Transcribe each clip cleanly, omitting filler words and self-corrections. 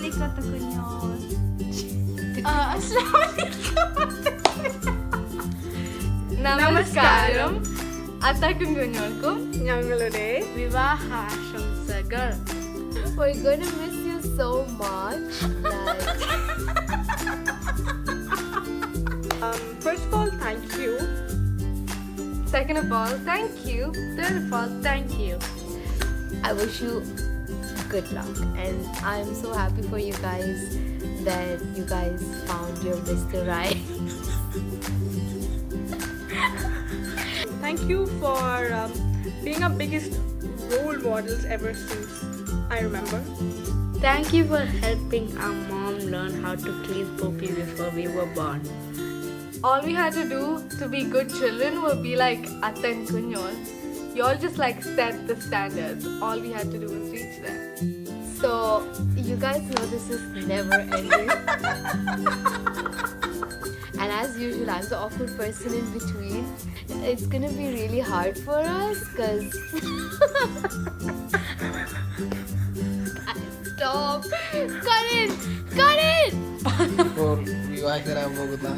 Assalamualaikum Atta Kunyol. നമസ്കാരം അത്താക്കും കുഞ്ഞോൾക്കും ഞങ്ങളുടെ വിവാഹാശംസകൾ. We're gonna miss you so much. First of all, thank you. Second of all, thank you. Third of all, thank you. I wish you good luck, and I'm so happy for you guys that you guys found your Mr. Right. Thank you for being our biggest role models ever since I remember. Thank you for helping our mom learn how to clean Poppy before we were born. All we had to do to be good children would be like Atta and Kunyol. You all just like set the standards. All we had to do was reach there. So you guys know this is never ending. And as usual, I'm the awkward person in between. It's gonna be really hard for us because stop. Cut it. ഇപ്പോൾ വിവാഹിതരാകാൻ പോകുന്ന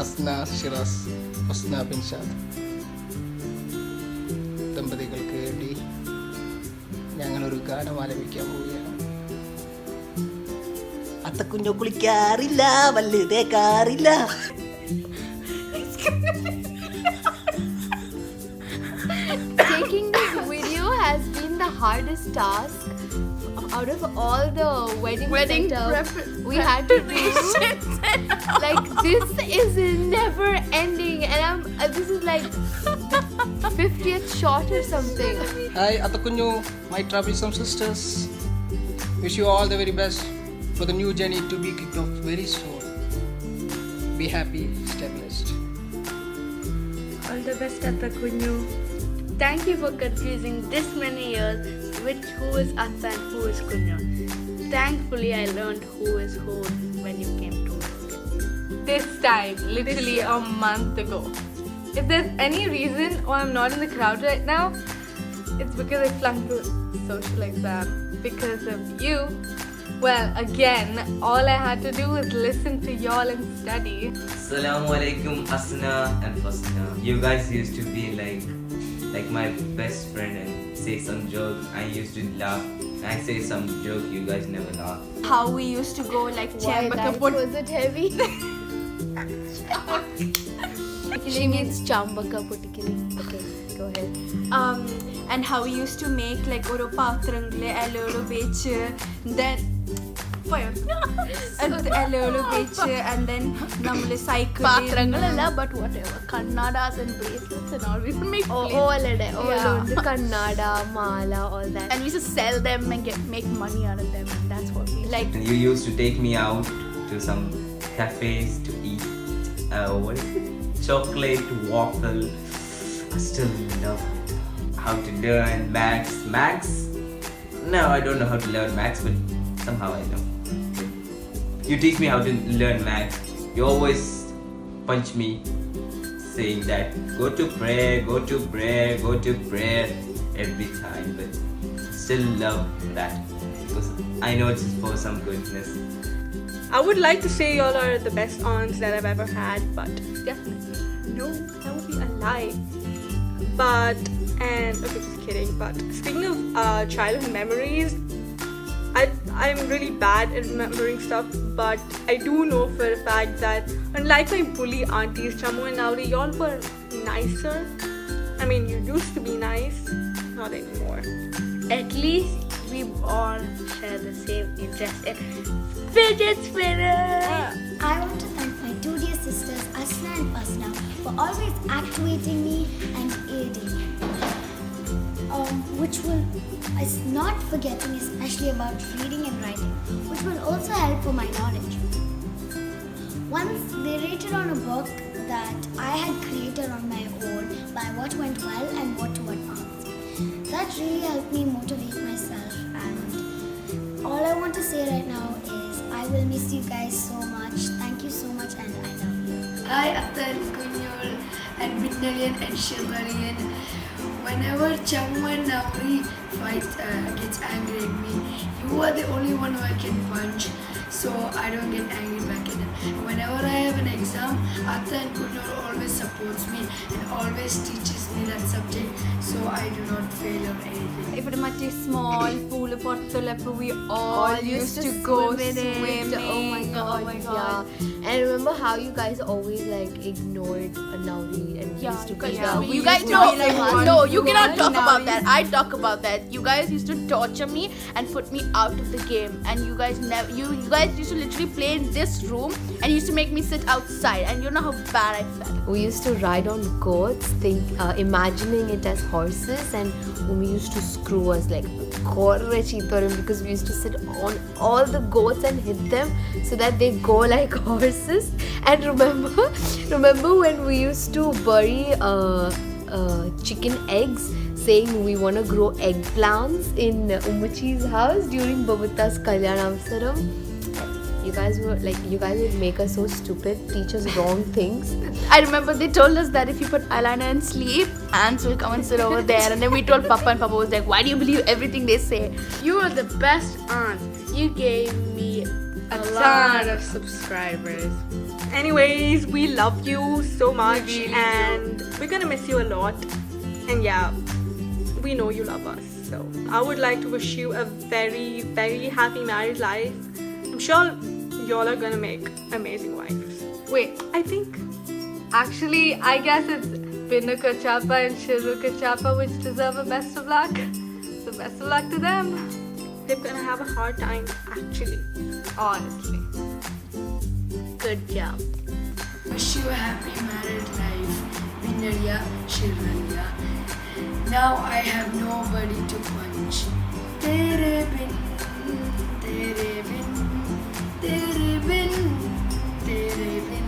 Asna Shiraz Hasna Binshad ദമ്പതികൾക്ക് വേണ്ടി ഞങ്ങളൊരു ഗാനം ആലപിക്കാൻ പോവുകയാണ്. അത്തക്കുഞ്ഞു കുളിക്കാറില്ല വല്ല് തേക്കാറില്ല. Taking this video has been the hardest task out of all the wedding setup we had to do. Like this is never ending, and this is like the 50th shot or something. Hi Attakunyu, my troublesome sisters. Wish you all the very best for the new journey to be kicked off very soon. Be happy, stay blessed. All the best, Atta Kunyu. Thank you for confusing this many years with who is Atta and who is Kunyu. Thankfully, I learned who is who when you came to me. This time, literally a month ago. If there's any reason why I'm not in the crowd right now, it's because I flunked the social exam. Because of you. Well, again, all I had to do was listen to y'all and study. Assalamualaikum Asna and Fasna. You guys used to be like my best friend and say some joke. I used to laugh. I say some joke, you guys never laugh. How we used to go like Why that? Was it heavy? She means Chambaka Putikili. Okay, go ahead. And how we used to make like oro paatrangle allolu beach, then allolu beach, and then namle cycle Patrangalalla, but whatever. Kannadas and bracelets and all. We would make All Kannada, Mala, all that. and we used to sell them and make money out of them, and that's what we like. And you used to take me out to some cafes to eat what is it? Chocolate waffle. I still love how to learn Max. No, I don't know how to learn Max, but somehow I know. You teach me how to learn Max. You always punch me saying that go to prayer every time, but still love that because I know it's for some goodness. I would like to say y'all are the best aunts that I've ever had, but Definitely. no, that would be a lie. But okay, just kidding. But speaking of childhood memories, I'm really bad at remembering stuff, but I do know for a fact that unlike my bully aunties, Chamu and Nauri, y'all were nicer. I mean, you used to be nice, not anymore. At least we all share the same interest in fidget spinners. I want to thank my two dear sisters, Asna and Fasna, for always actuating me and aiding me. Which is not forgetting, especially about reading and writing, which will also help for my knowledge. Once they rated on a book that I had created on my own by what went well and what advanced. That really helped me motivate myself, and all I want to say right now is I will miss you guys so much. Thank you so much, and I love you. Hi, Atta and Kunyol and Vinnalian and Shivalian. When whenever Chamu and Nauri gets angry at me, you are the only one who I can punch, so I don't get angry back at them. Whenever I have an exam, Atta and Kunur always supports me and always teaches me that subject, so I do not fail or anything. ഇവിടെ മറ്റേ small pool പുറത്തുള്ളപ്പോൾ we all used to go swimming. Oh my god. Yeah. And remember how you guys always like ignored Nauri and used to beat her. You guys no, you cannot talk about that. I talk about that. You guys used to torture me and put me out of the game, and you guys guys used to literally play in this room and used to make me sit outside, and you know how bad I felt. We used to ride on goats, imagining it as horses, and we used to screw us like because we used to sit on all the goats and hit them so that they go like horses. And remember when we used to bury chicken eggs, saying we want to grow eggplants in Umuchi's house during Babata's Kalyanamsaram? You guys would make us so stupid, teach us wrong things. I remember they told us that if you put eyeliner and sleep, ants will come and sit over there. And then we told Papa, and Papa was like, why do you believe everything they say? You are the best aunt. You gave me a ton of subscribers. Anyways, we love you so much and we're gonna miss you a lot. And yeah, we know you love us. So I would like to wish you a very, very happy married life. I'm sure y'all are gonna make amazing wives. Wait, I think. actually, I guess it's Pinnu Kachapa and Shiru Kachapa which deserve a best of luck. So best of luck to them. They're gonna have a hard time, actually. Honestly. Good job. Wish you a happy married life, Vinaya Shiranya. Now I have nobody to punch. Tere bin, tere bin, tere bin, tere bin.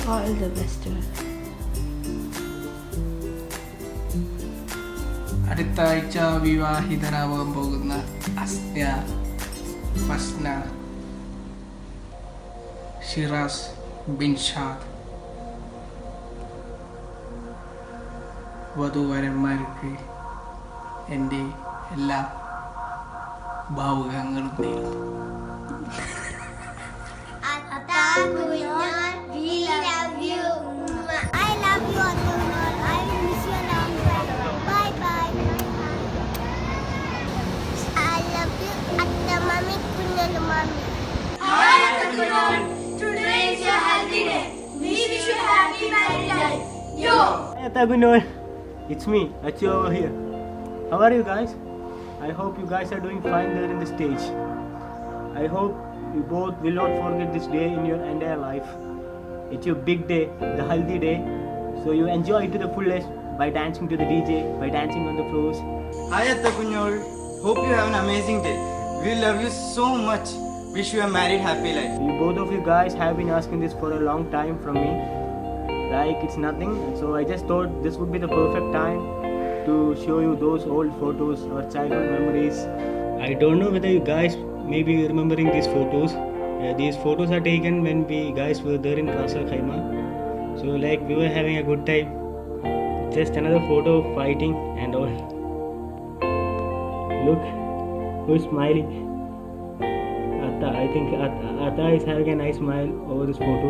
All the best to her. അടുത്ത ആഴ്ച വിവാഹിതരാവാൻ പോകുന്ന അസ്യ, Fasna, Shiraz, Binshad വധൂവരന്മാർക്ക് എൻ്റെ എല്ലാ ഭാവുകങ്ങളും നേരുന്നു. We love you. I love you, Atunal. I will miss you a long time. Bye bye. I love you, Atta Mummy, Kunyal Mummy. Hi, Atunal. Today is your healthy day. We wish you a happy married life. Yo. Hey Tagunol, it's me, Achi over here. How are you guys? I hope you guys are doing fine there in the stage. I hope you both will not forget this day in your entire life. It's your big day, the healthy day. So you enjoy it to the fullest by dancing to the DJ, by dancing on the floors. Hi Atta Kunyol, hope you have an amazing day. We love you so much. Wish you a married happy life. You both of you guys have been asking this for a long time from me. Like it's nothing. So I just thought this would be the perfect time to show you those old photos or childhood memories. I don't know whether you guys may be remembering these photos. These photos are taken when we guys were there in Ras Al Khaimah. So like we were having a good time. Just another photo of fighting and all. Look, who's smiling? Atta, I think Atta is having a nice smile over this photo.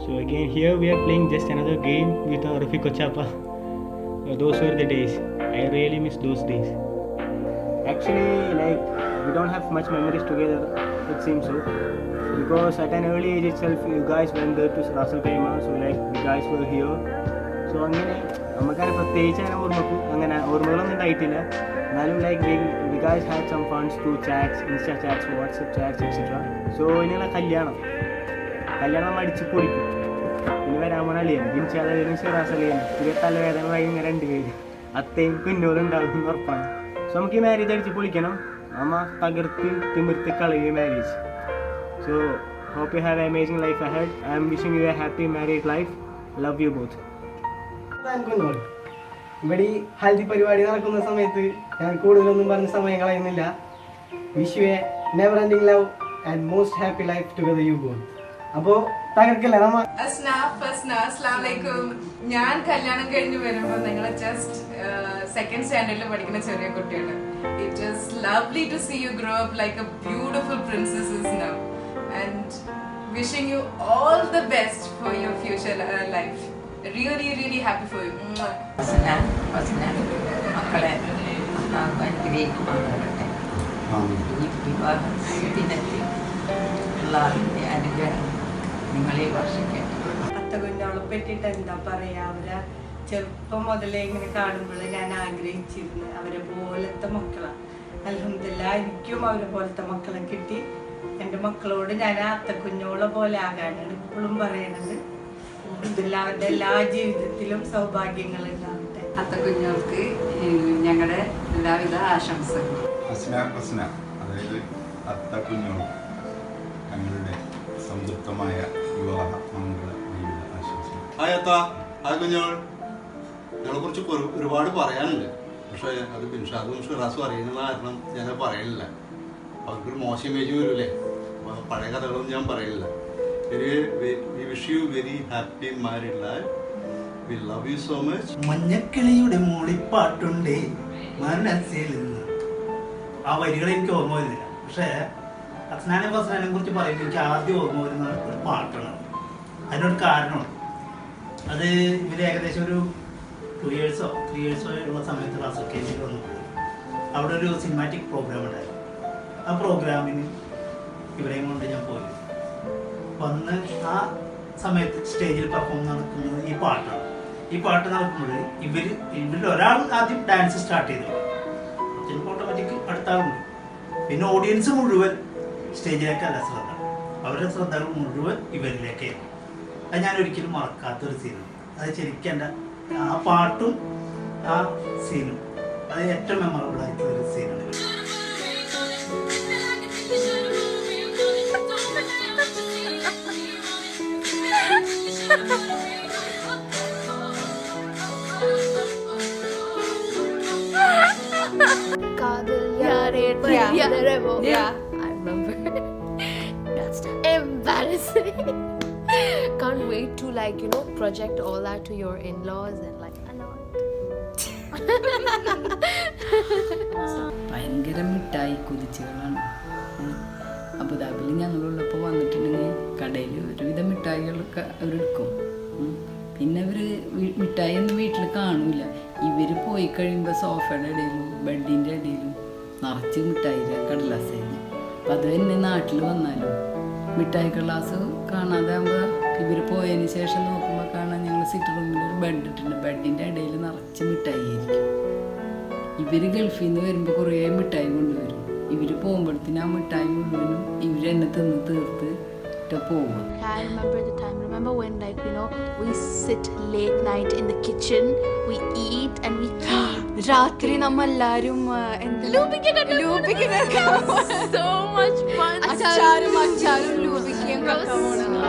So again here we are playing just another game with our Rafiq Kochapa. Those were the days. I really miss those days. Actually, like we don't have much memories together, it seems so. Because at an early age itself, you guys went there to Ras Al Khaimah, so like you guys were here. So അങ്ങനെ നമുക്കങ്ങനെ പ്രത്യേകിച്ച് അങ്ങനെ ഓർമ്മകളൊന്നും ഉണ്ടായിട്ടില്ല. എന്നാലും like we guys had some fun through chats, Insta chats, WhatsApp chats, etc. So ഇനിയുള്ള കല്യാണം നമ്മൾ അടിച്ച് പൊളിക്കും. ഇനി വരാൻ പോണ അളിയൻ ബിൻഷാദ് ഷിറാസ് അളിയൻ തലവേദന ഭയങ്കര 2 പേര് അത്തയും കുന്നോളുണ്ടാകും ഉറപ്പാണ്. സോ നമുക്ക് ഈ മാരേജ് അടിച്ച് പൊളിക്കണം. അമ്മ തകർത്ത് തിമിർത്ത് കളയും marriage. So hope you have an amazing life ahead. I am wishing you a happy married life. Love you both. ഇവിടെ ഈ ഹൽദി പരിപാടി നടക്കുന്ന സമയത്ത് ഞാൻ കൂടുതലൊന്നും പറഞ്ഞ സമയം കളയുന്നില്ല. Wish you a never ending love and most happy life together you both. അപ്പോൾ തകർക്കല്ലേ നമ്മ അസ്സലാമലൈക്കും. ഞാൻ കല്യാണം കഴിഞ്ഞ് വരുമ്പോൾ നിങ്ങൾ ജസ്റ്റ് സെക്കൻഡ് സ്റ്റാൻഡേർഡിൽ പഠിക്കുന്ന ചെറിയ കുട്ടിയാണ്. It is lovely to see you grow up like a beautiful princess now and wishing you all the best for your future life. Really really happy for you. മക്കളെ അനുഗ്രഹിക്കുമാറാകട്ടെ. ഈ വിവാഹത്തിനെത്തി എല്ലാവരുടെ അനുഗ്രഹം നിങ്ങളെ വർഷിക്കട്ടെ. അത്ത കുഞ്ഞോളെ പറ്റിയിട്ട് എന്താ പറയാ, അവരെ ചെറുപ്പം മുതലേ ഇങ്ങനെ കാണുമ്പോൾ ഞാൻ ആഗ്രഹിച്ചിരുന്നു അവരെ പോലത്തെ മക്കളാണ്. അൽഹംദുലില്ലാ എനിക്കും അവരെ പോലത്തെ മക്കളെ കിട്ടി. എൻ്റെ മക്കളോട് ഞാൻ അത്ത കുഞ്ഞോളെ പോലെ ആകാനാണ് ഇപ്പോഴും പറയണത്. അൽഹംദുലില്ലാ അവരുടെ എല്ലാ ജീവിതത്തിലും സൗഭാഗ്യങ്ങൾ ഉണ്ടാവട്ടെ. അത്ത കുഞ്ഞോൾക്ക് ഞങ്ങളുടെ എല്ലാവിധ ആശംസകളും. അതായത് അത്ത കുഞ്ഞോൾ ഞങ്ങളുടെ സംതൃപ്തമായ വിവാഹ മംഗള ജീവിത ആശംസകൾ. ഹായ് അത്ത, ഹായ് കുഞ്ഞോൾ. ഞങ്ങളെ കുറിച്ച് ഒരുപാട് പറയാനുണ്ട്, പക്ഷേ അത് ബിൻഷാദും ഷിറാസും അറിയുന്ന കാരണം ഞാൻ പറയലില്ല. അവർക്കൊരു മോശം ഇമേജ് വരില്ലേ, അപ്പോൾ പഴയ കഥകളൊന്നും ഞാൻ പറയില്ല. We wish you very happy married life. We love you so much. മഞ്ഞക്കിളിയുടെ മൂളിപ്പാട്ടുണ്ട് മനസ്സിൽ നിന്ന്. ആ വരികൾ എനിക്ക് ഓർമ്മ വരുന്നില്ല, പക്ഷേ അസ്നാനെ ഫസ്നാനെ കുറിച്ച് പറയുമ്പോൾ എനിക്ക് ആദ്യം ഓർമ്മ വരുന്ന ഒരു പാട്ടാണ്. അതിനൊരു കാരണമാണ്. അത് ഇവർ ഏകദേശം ഒരു 2 yearsോ 3 yearsോ ഉള്ള സമയത്ത് റാസൽ കേസിൽ വന്നപ്പോൾ അവിടെ ഒരു സിനിമാറ്റിക് പ്രോഗ്രാം ഉണ്ടായിരുന്നു. ആ പ്രോഗ്രാമിന് ഇവരെയും കൊണ്ട് ഞാൻ പോയി വന്ന് ആ സമയത്ത് സ്റ്റേജിൽ പെർഫോം നടക്കുന്നത് ഈ പാട്ടാണ്. ഈ പാട്ട് നടക്കുമ്പോൾ ഇവരിൽ ഒരാൾ ആദ്യം ഡാൻസ് സ്റ്റാർട്ട് ചെയ്തു, ചിലപ്പോൾ ഓട്ടോമാറ്റിക് അടുത്താളുണ്ട്. പിന്നെ ഓഡിയൻസ് മുഴുവൻ സ്റ്റേജിലേക്കല്ല ശ്രദ്ധ, അവരുടെ ശ്രദ്ധകൾ മുഴുവൻ ഇവരിലേക്കായിരുന്നു. അത് ഞാൻ ഒരിക്കലും മറക്കാത്തൊരു സീനാണ്. അത് ശരിക്കും എൻ്റെ ആ പാട്ടും ആ സീനും അത് ഏറ്റവും മെമ്മറബിൾ ആയിട്ടുള്ളൊരു സീനാണ്. Yeah, I remember. That's embarrassing. Can't wait to project all that to your in-laws and ഭയങ്കര മിഠായി കുതിച്ചുകളാണ്. അബുദാബിയിൽ ഞങ്ങളുള്ളപ്പോൾ വന്നിട്ടുണ്ടെങ്കിൽ കടയിൽ ഒരുവിധ മിഠായികളൊക്കെ അവരെടുക്കും. പിന്നെ അവർ മിഠായി ഒന്നും വീട്ടിൽ കാണില്ല. ഇവർ പോയി കഴിയുമ്പോൾ സോഫയുടെ ഇടയിലും ബെഡിൻ്റെ ഇടയിലും നിറച്ച് മിഠായിയുടെ കടലാസായിരുന്നു. അപ്പം അത് തന്നെ നാട്ടിൽ വന്നാലും മിഠായി കടലാസ് കാണാതെ ആകുമ്പോൾ ഇവർ പോയതിന് ശേഷം നോക്കുമ്പോൾ കാണാൻ ഞങ്ങൾ സിറ്റ് റൂമിൽ ഒരു ബെഡ് ഇട്ടിട്ടുണ്ട്. ബെഡിൻ്റെ ഇടയിൽ നിറച്ച് മിഠായി ആയിരിക്കും. ഇവർ ഗൾഫിൽ നിന്ന് വരുമ്പോൾ കുറേ മിഠായി കൊണ്ടുവരും. ഇവർ പോകുമ്പോഴത്തേന് ആ മിഠായി മുഴുവനും ഇവർ എന്നെ തിന്ന് തീർത്ത് പോകും. I remember the time. Remember when we sit late night in the kitchen, we eat and we keep. രാത്രി നമ്മളെല്ലാരും so much fun. അച്ചാറും ലൂബിക്കും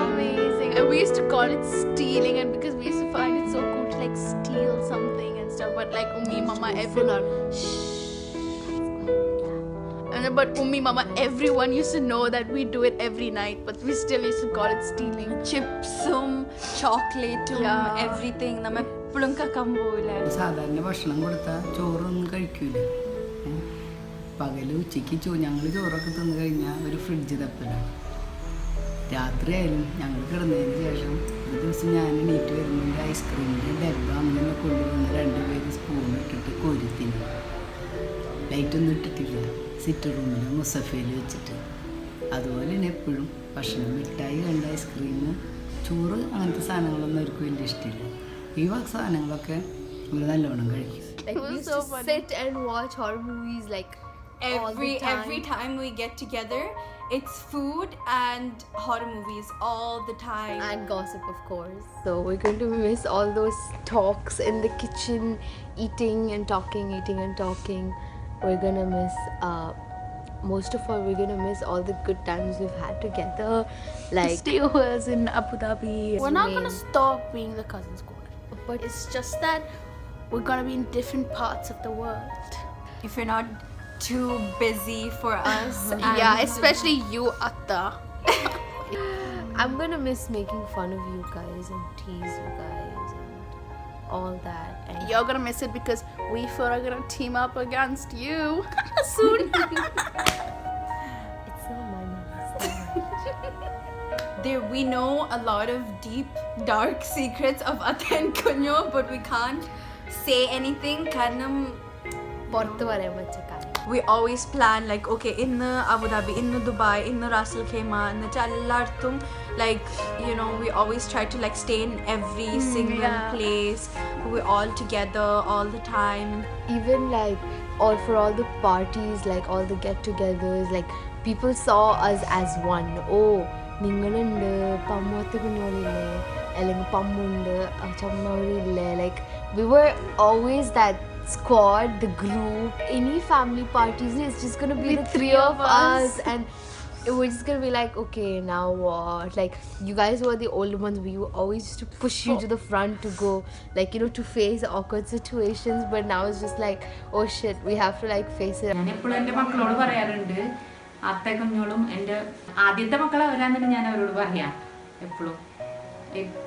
Amazing. And we used to call it stealing, and because we used to find it so cool to steal something and stuff. But Ummi, Mama, everyone. But Ummi, Mama, everyone used to know that we do it every night, but we still used to call it stealing. ചിപ്സും ചോക്ലേറ്റും everything നമ്മ എപ്പോഴും കക്കാൻ പോവില്ല. സാധാരണ ഭക്ഷണം കൊടുത്താൽ ചോറൊന്നും കഴിക്കൂല. പകല് ഉച്ചയ്ക്ക് ഞങ്ങൾ ചോറൊക്കെ തിന്നു കഴിഞ്ഞാൽ ഒരു ഫ്രിഡ്ജ് തപ്പലാണ്. രാത്രിയായാലും ഞങ്ങൾ കിടന്നതിന് ശേഷം ഒരു ദിവസം ഞാൻ എണീറ്റ് വരുമ്പോൾ ഐസ്ക്രീമിൻ്റെ ഡബ്ബ അങ്ങനെ കൊണ്ടുവന്ന് 2 പേര് സ്പൂൺ ഇട്ടിട്ട് കോരി തിന്നു. ലൈറ്റൊന്നും ഇട്ടിട്ടില്ല, സിറ്റ് റൂമിൽ മുസഫയിൽ വെച്ചിട്ട്. അതുപോലെ തന്നെ എപ്പോഴും ഭക്ഷണം മിഠായി കണ്ട ഐസ്ക്രീം ചോറ് അങ്ങനത്തെ സാധനങ്ങളൊന്നും അവർക്ക് വലിയ ഇഷ്ടമില്ല. ഈ വക സാധനങ്ങളൊക്കെ ഇവർ നല്ലോണം കഴിക്കും. We used to sit and watch horror movies every time we get together. It's food and horror movies all the time. And gossip, of course. So we're going to miss all those talks in the kitchen, eating and talking. We're going to miss, most of all, we're going to miss all the good times we've had together. Like stayovers in Abu Dhabi. We're not going to stop being the cousin squad. But it's just that we're going to be in different parts of the world. If you're not too busy for us. Yeah, especially you, Atta. I'm gonna miss making fun of you guys and tease you guys and all that. And You're gonna miss it because we four are gonna team up against you soon. it's not my mom. We know a lot of deep, dark secrets of Atta and Kunyo, but we can't say anything. We always plan like, okay, in Abu Dhabi, in Dubai, in Ras Al Khaimah, in like, you know, we always try to like stay in every single place. We're all together all the time. Even like for all the parties, like all the get-togethers, like people saw us as one. Oh, ningalundu pammathu kunnolille allengu pammundu chammavrille. Like we were always that squad, the group. Any family parties, it's just gonna be the three of us, and we're just gonna be like, okay, now what? Like, you guys were the older ones. We always used to push you to the front to go, like, you know, to face awkward situations. But now it's just like, oh shit, we have to like face it.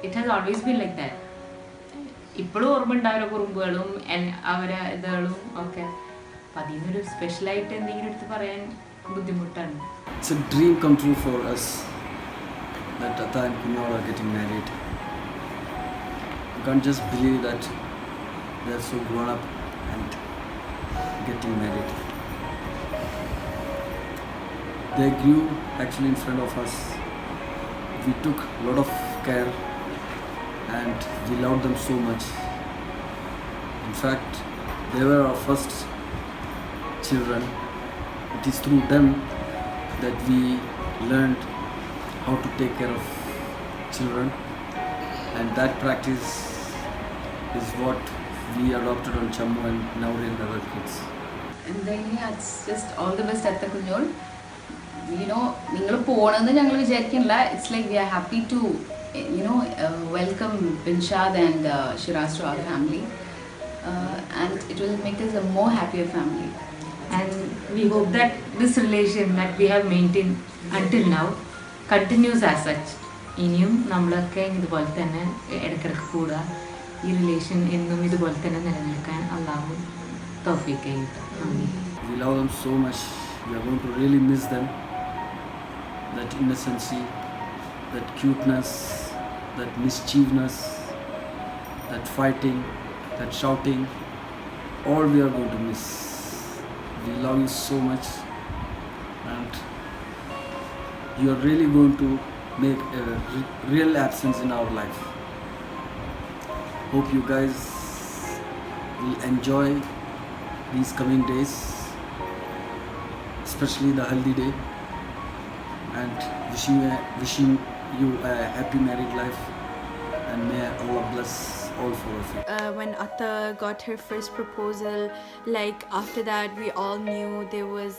It has always been like that. ഇപ്പോഴും ഓർമ്മയുണ്ടാവില്ല കുറുമ്പുകളും അവരെ ഇതുകളും ഒക്കെ. അപ്പം അതിനൊരു സ്പെഷ്യലായിട്ട് എന്തെങ്കിലും എടുത്ത് പറയാൻ ബുദ്ധിമുട്ടാണ്. It's a dream come true for us that Atta and Kunal are getting married. You can't just believe that they are so grown up and getting married. They grew actually in front of us. We took a lot of care and we loved them so much. In fact, they were our first children. It is through them that we learned how to take care of children, and that practice is what we adopted on Chammu and Nauri and other kids. And then it's just all the best Atta Kunjol. You know, നിങ്ങൾ പോകണമെന്ന് ഞങ്ങൾ വിചാരിക്കുന്നില്ല. It's like we are happy to welcome Binshad and Shiraz to our family, and it will make us a more happier family. And we hope that this relation that we have maintained until now continues as such. ഇനിയും നമ്മളൊക്കെ ഇതുപോലെ തന്നെ ഇടയ്ക്കിടയ്ക്ക് കൂടുക, ഈ relation എന്നും ഇതുപോലെ തന്നെ നിലനിൽക്കാൻ അല്ലാഹു തൗഫീഖ് ചെയ്യട്ടെ. We love them so much. We are going to really miss them. That innocency, that cuteness, that mischievousness, that fighting, that shouting, all we are going to miss. We love you so much, and you are really going to make a real absence in our life. Hope you guys will enjoy these coming days, especially the Haldi day, and wishing you a happy married life, and may Allah bless all four of you. When Atta got her first proposal, like after that we all knew there was,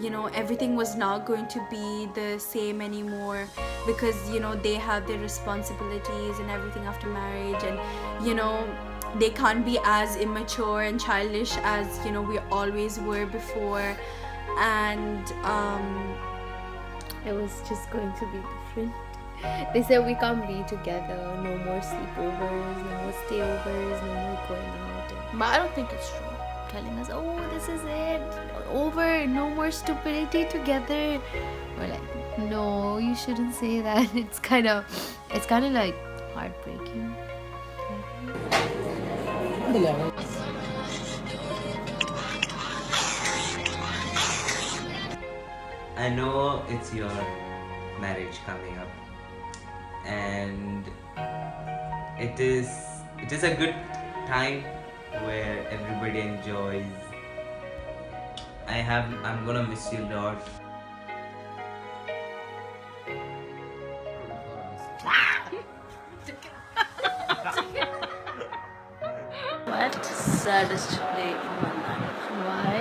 you know, everything was not going to be the same anymore, because, you know, they have their responsibilities and everything after marriage, and, you know, they can't be as immature and childish as, you know, we always were before. And it was just going to be different. They said we can't be together, no more sleepovers, no more stayovers, no more going out. But I don't think it's true. Telling us, oh, this is it, over, no more stupidity together. We're like, no, you shouldn't say that. It's kind of like heartbreaking. I know it's your marriage coming up, and it is a good time where everybody enjoys. I'm gonna miss you a lot. What saddest day in my life? Why?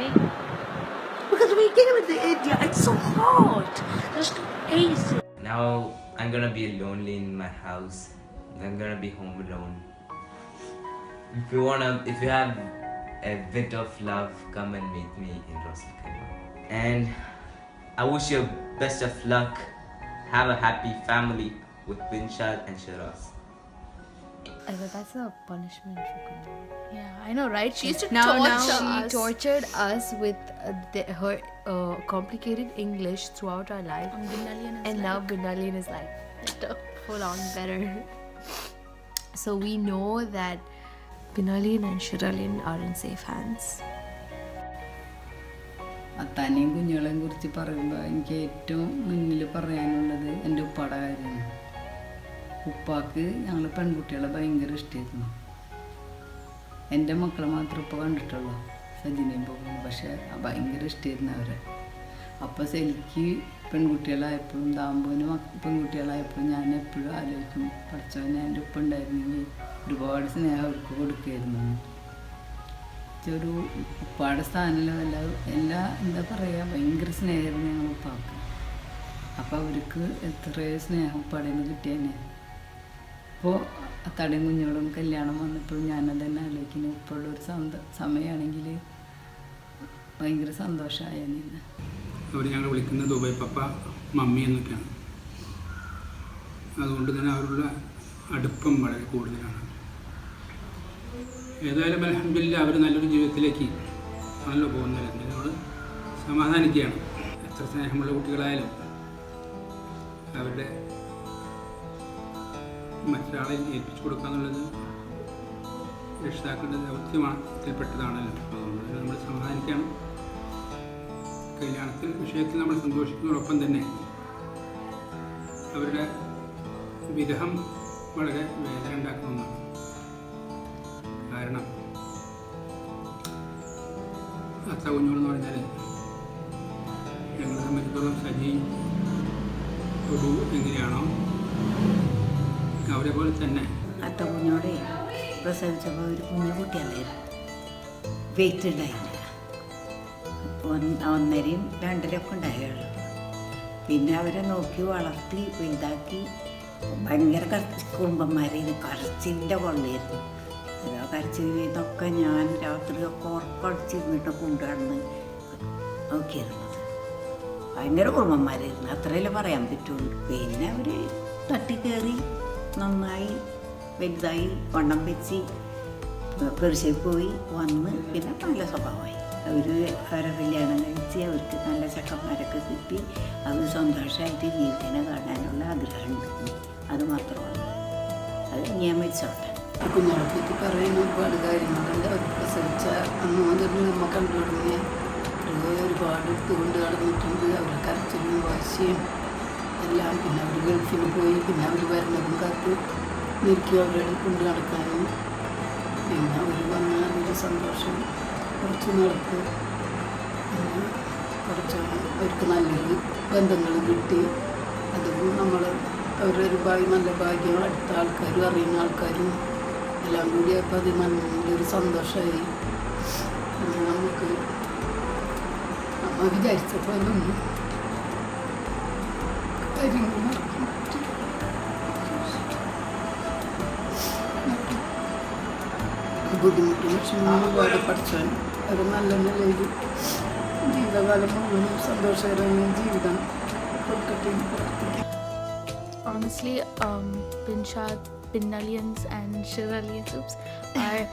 Because we came to India, it's so hot. There's no AC. Now I'm gonna be lonely in my house. I'm gonna be home alone. If you have a bit of love, come and meet me in Rosal Khaima. And I wish you best of luck. Have a happy family with Binshad and Shiraz. That's a punishment for Kunya. Yeah, I know, right? She used to now torture she us. tortured us with her complicated English throughout our life. And now Binalian is like full on better. So we know that Binalian and Shiralian are in safe hands. അത്താനെയും കുഞ്ഞുങ്ങളെയും കുറിച്ച് പറയുമ്പോൾ എനിക്ക് ഏറ്റവും മുന്നിൽ പറയാനുള്ളത് എൻ്റെ ഉപ്പാടെ കാര്യമാണ്. ഉപ്പാക്ക് ഞങ്ങൾ പെൺകുട്ടികളെ ഭയങ്കര ഇഷ്ടമായിരുന്നു. എൻ്റെ മക്കളെ മാത്രം ഇപ്പോൾ കണ്ടിട്ടുള്ളൂ, സജിനെയും പോകുന്നു. പക്ഷേ ഭയങ്കര ഇഷ്ടമായിരുന്നു അവരെ. അപ്പോൾ ശരിക്ക് പെൺകുട്ടികളായപ്പോഴും ദാമ്പൂന് പെൺകുട്ടികളായപ്പോഴും ഞാൻ എപ്പോഴും ആലോചിക്കും, പഠിച്ചവൻ എൻ്റെ ഉപ്പ ഉണ്ടായിരുന്നെങ്കിൽ ഒരുപാട് സ്നേഹം അവർക്ക് കൊടുക്കുമായിരുന്നു. ഒരു ഉപ്പാടെ സ്ഥാനമല്ല എല്ലാ എന്താ പറയുക, ഭയങ്കര സ്നേഹമായിരുന്നു ഞങ്ങൾ ഉപ്പാക്ക്. അപ്പോൾ അവർക്ക് എത്രയോ സ്നേഹം ഉപ്പാടെ നിന്ന് കിട്ടിയേനെ. ഇപ്പോൾ തടയും കുഞ്ഞുങ്ങളും കല്യാണം വന്നപ്പോഴും ഞാനത് തന്നെ ആലോചിക്കുന്നു. ഇപ്പോഴുള്ളൊരു സമയമാണെങ്കിൽ ഭയങ്കര സന്തോഷമായെന്ന്. അവർ ഞങ്ങൾ വിളിക്കുന്നത് ദുബായ് പപ്പ, മമ്മി എന്നൊക്കെയാണ്. അതുകൊണ്ട് തന്നെ അവരുടെ അടുപ്പം വളരെ കൂടുതലാണ്. ഏതായാലും അൽഹംദുലില്ലാ അവർ നല്ലൊരു ജീവിതത്തിലേക്ക് ആണല്ലോ പോകുന്നത്. നമ്മൾ സമാധാനിക്കുകയാണ്. എത്ര സ്നേഹമുള്ള കുട്ടികളായാലും അവരുടെ മറ്റൊരാളെ ഏൽപ്പിച്ചു കൊടുക്കുക എന്നുള്ളത് രക്ഷിതാക്കളുടെ ദൗത്യത്തിൽപ്പെട്ടതാണല്ലോ. അതുകൊണ്ട് നമ്മൾ സമാധാനിക്കുകയാണ്. കല്യാണത്തിൽ വിഷയത്തിൽ നമ്മൾ സന്തോഷിക്കുന്നതോടൊപ്പം തന്നെ അവരുടെ വിരഹം വളരെ വേദന ഉണ്ടാക്കുന്ന ഒന്നാണ്. കാരണം അത്ത കുഞ്ഞുങ്ങളെന്ന് പറഞ്ഞാൽ ഞങ്ങളെ സംബന്ധിച്ചിടത്തോളം സജി ഒരു എങ്ങനെയാണോ അവരെ പോലെ തന്നെ. അത്ത കുഞ്ഞോടെ പ്രസവിച്ചപ്പോൾ ഒരു കുഞ്ഞു കുട്ടിയല്ലായിരുന്നു, വെയിറ്റ് ഉണ്ടായില്ല. 1.5 2.5 ഉണ്ടായുള്ളൂ. പിന്നെ അവരെ നോക്കി വളർത്തി വലുതാക്കി ഭയങ്കര കുടുംബന്മാരെ കരച്ചിൻ്റെ കൊള്ളായിരുന്നു. അതാ കരച്ചിൽ ഇതൊക്കെ ഞാൻ രാത്രിയൊക്കെ ഉറക്കടിച്ചിരുന്നിട്ട് കൊണ്ടുവന്ന് നോക്കിയിരുന്നത്. ഭയങ്കര കുടുംബന്മാരായിരുന്നു, അത്രയല്ലേ പറയാൻ പറ്റുള്ളൂ. പിന്നെ അവർ തട്ടിക്കയറി നന്നായി വലുതായി വണ്ണം വെച്ച് പെർശ്ശയിൽ പോയി വന്ന് പിന്നെ നല്ല സ്വഭാവമായി. അവരെ കല്യാണം കഴിച്ച് അവർക്ക് നല്ല ചക്കന്മാരൊക്കെ കിട്ടി അവർ സന്തോഷമായിട്ട് ജീവിതത്തിനെ കാണാനുള്ള ആഗ്രഹമുണ്ട്. അത് മാത്രമാണ്. അത് ഞാൻ വെച്ചോട്ടെ. കുഞ്ഞുങ്ങളെ പറ്റി പറയുന്ന ഒരുപാട് കാര്യങ്ങളുണ്ട്. അവർ പ്രസവിച്ച അന്ന് മുതൽ നമ്മൾ കണ്ടു തുടങ്ങിയ ഒരുപാട് എടുത്തുകൊണ്ട് നടന്നിട്ടുണ്ട്. അവരുടെ കരച്ചിലും വാശിയും എല്ലാം. പിന്നെ അവർ ഗൾഫിന് പോയി, പിന്നെ അവർ വരുന്നതും കാത്ത് നിൽക്കി അവരുടെ കൊണ്ട് നടക്കാനും പിന്നെ അവർ വന്നാൽ ഒരു സന്തോഷം കുറച്ച് നടക്കും. പിന്നെ കുറച്ച് അവർക്ക് നല്ലൊരു ബന്ധങ്ങൾ കിട്ടി. അതും നമ്മൾ അവരൊരു നല്ല ഭാഗ്യം, അടുത്ത ആൾക്കാരും അറിയുന്ന ആൾക്കാരും എല്ലാം കൂടി. അപ്പോൾ അത് നല്ലൊരു സന്തോഷമായി. നമുക്ക് നമ്മൾ വിചാരിച്ച പോലൊന്നും കാര്യങ്ങൾ നടക്കാൻ പറ്റും. ബുദ്ധിമുട്ടും വിഷമം ഒരുപാട് പഠിച്ചാൽ ഒരു നല്ല നിലയിൽ ജീവിതകാലം മുഴുവനും സന്തോഷകരമായ ജീവിതം കൊടുക്കട്ടെ എന്ന് പ്രാർത്ഥിക്കാം. Honestly, Binshad, Binalians and Shiralians are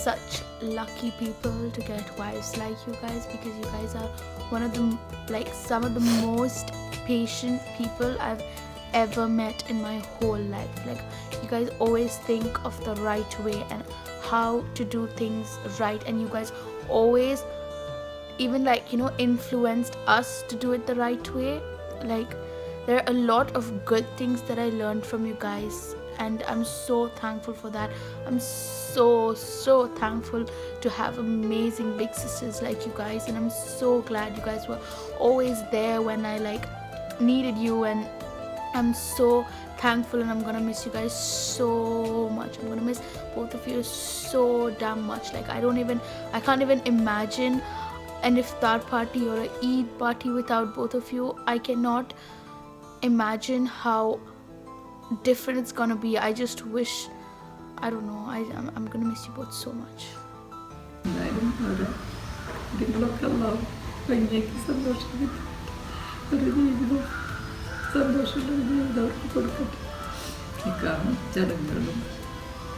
such lucky people to get wives like you guys, because you guys are one of the some of the most patient people I've ever met in my whole life. You guys always think of the right way and how to do things right, and you guys always even influenced us to do it the right way. There are a lot of good things that I learned from you guys, and I'm so thankful for that. I'm so thankful to have amazing big sisters like you guys, and I'm so glad you guys were always there when I needed you, and I'm so thankful, and I'm gonna miss you guys so much. I'm gonna miss both of you so damn much. I can't even imagine an iftar party or a Eid party without both of you. I cannot imagine how different it's gonna be. I just wish, I don't know, I'm gonna miss you both so much. കാര്യങ്ങളൊക്കെ ഉണ്ടാവും ഭംഗിയാക്കി സന്തോഷിക്കും. ഒരു ജീവിതം സന്തോഷമുള്ള ജീവിതം അവർക്ക് കൊടുക്കട്ടെ. നിക്കാഹും ചടങ്ങുകളും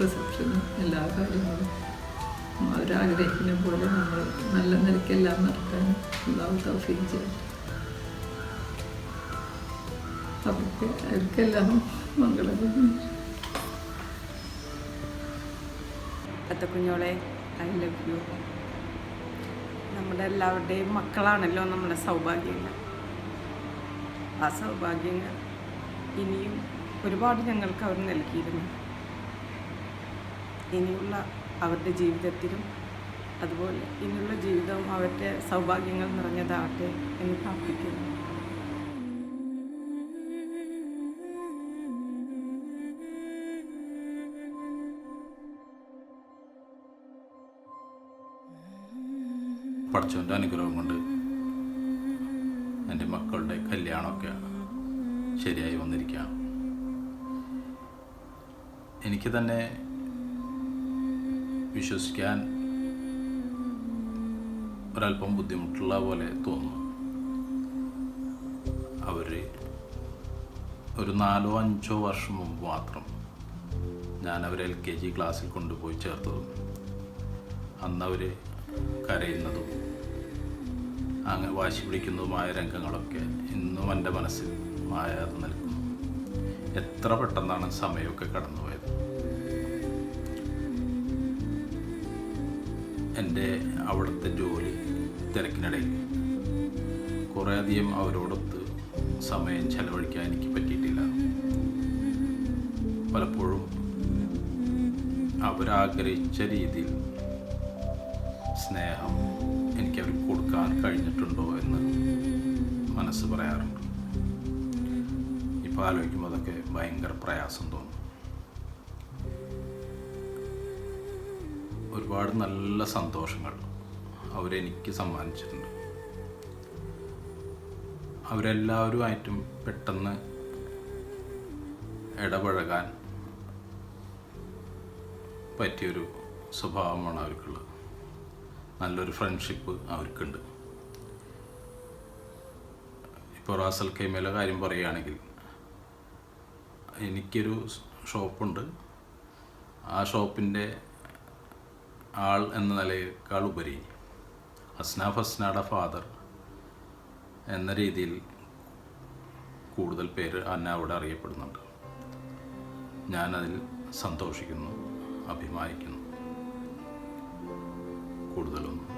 റിസപ്ഷനും എല്ലാ കാര്യങ്ങളും അവരാഗ്രഹിക്കുന്ന പോലെ നമ്മൾ നല്ല നിലയ്ക്കെല്ലാം നടത്താൻ അല്ലാഹു തൗഫീഖ് ചെയ്യും. അവർക്കെല്ലാം മംഗളങ്ങൾ. കുഞ്ഞോളെ, ഐ ലവ് യു. നമ്മുടെ എല്ലാവരുടെയും മക്കളാണല്ലോ നമ്മുടെ സൗഭാഗ്യങ്ങൾ. ആ സൗഭാഗ്യങ്ങൾ ഇനിയും ഒരുപാട് ഞങ്ങൾക്ക് അവർ നൽകിയിരുന്നു. ഇനിയുള്ള അവരുടെ ജീവിതത്തിലും അതുപോലെ ഇനിയുള്ള ജീവിതവും അവരുടെ സൗഭാഗ്യങ്ങൾ നിറഞ്ഞതാവട്ടെ എന്ന് പ്രാർത്ഥിക്കുന്നു. പഠിച്ചവൻ്റെ അനുഗ്രഹം കൊണ്ട് എൻ്റെ മക്കളുടെ കല്യാണമൊക്കെ ശരിയായി വന്നിരിക്കുകയാണ്. എനിക്ക് തന്നെ വിശ്വസിക്കാൻ ഒരല്പം ബുദ്ധിമുട്ടുള്ള പോലെ തോന്നുന്നു. അവർ ഒരു 4-5 വർഷം മുമ്പ് മാത്രം ഞാൻ അവരെ LKG ക്ലാസ്സിൽ കൊണ്ടുപോയി ചേർത്തതും അന്നവർ കരയുന്നതും അങ്ങനെ വാശി പിടിക്കുന്നതുമായ രംഗങ്ങളൊക്കെ ഇന്നും എൻ്റെ മനസ്സിൽ മായാതെ നിൽക്കുന്നു. എത്ര പെട്ടെന്നാണ് സമയമൊക്കെ കടന്നുപോയത്. എൻ്റെ അവിടുത്തെ ജോലി തിരക്കിനിടയിൽ കുറേയധികം അവരോടൊത്ത് സമയം ചെലവഴിക്കാൻ എനിക്ക് പറ്റിയിട്ടില്ല. പലപ്പോഴും അവരാഗ്രഹിച്ച രീതിയിൽ സ്നേഹം എനിക്ക് അവർക്ക് കൊടുക്കാൻ കഴിഞ്ഞിട്ടുണ്ടോ എന്ന് മനസ്സ് പറയാറുണ്ട്. ഇപ്പോൾ ആലോചിക്കുമ്പോൾ അതൊക്കെ ഭയങ്കര പ്രയാസം തോന്നും. ഒരുപാട് നല്ല സന്തോഷങ്ങൾ അവരെനിക്ക് സമ്മാനിച്ചിട്ടുണ്ട്. അവരെല്ലാവരുമായിട്ടും പെട്ടെന്ന് ഇടപഴകാൻ പറ്റിയൊരു സ്വഭാവമാണ് അവർക്കുള്ളത്. നല്ലൊരു ഫ്രണ്ട്ഷിപ്പ് അവർക്കുണ്ട്. ഇപ്പോൾ റാസൽ ഖൈമയിലെ കാര്യം പറയുകയാണെങ്കിൽ, എനിക്കൊരു ഷോപ്പുണ്ട്. ആ ഷോപ്പിൻ്റെ ആൾ എന്ന നിലയേക്കാൾ ഉപരി ഹസ്നയുടെ ഫാദർ എന്ന രീതിയിൽ കൂടുതൽ പേര് അന്ന അവിടെ അറിയപ്പെടുന്നുണ്ട്. ഞാനതിൽ സന്തോഷിക്കുന്നു, അഭിമാനിക്കുന്നു. കൂടുതലൊന്നും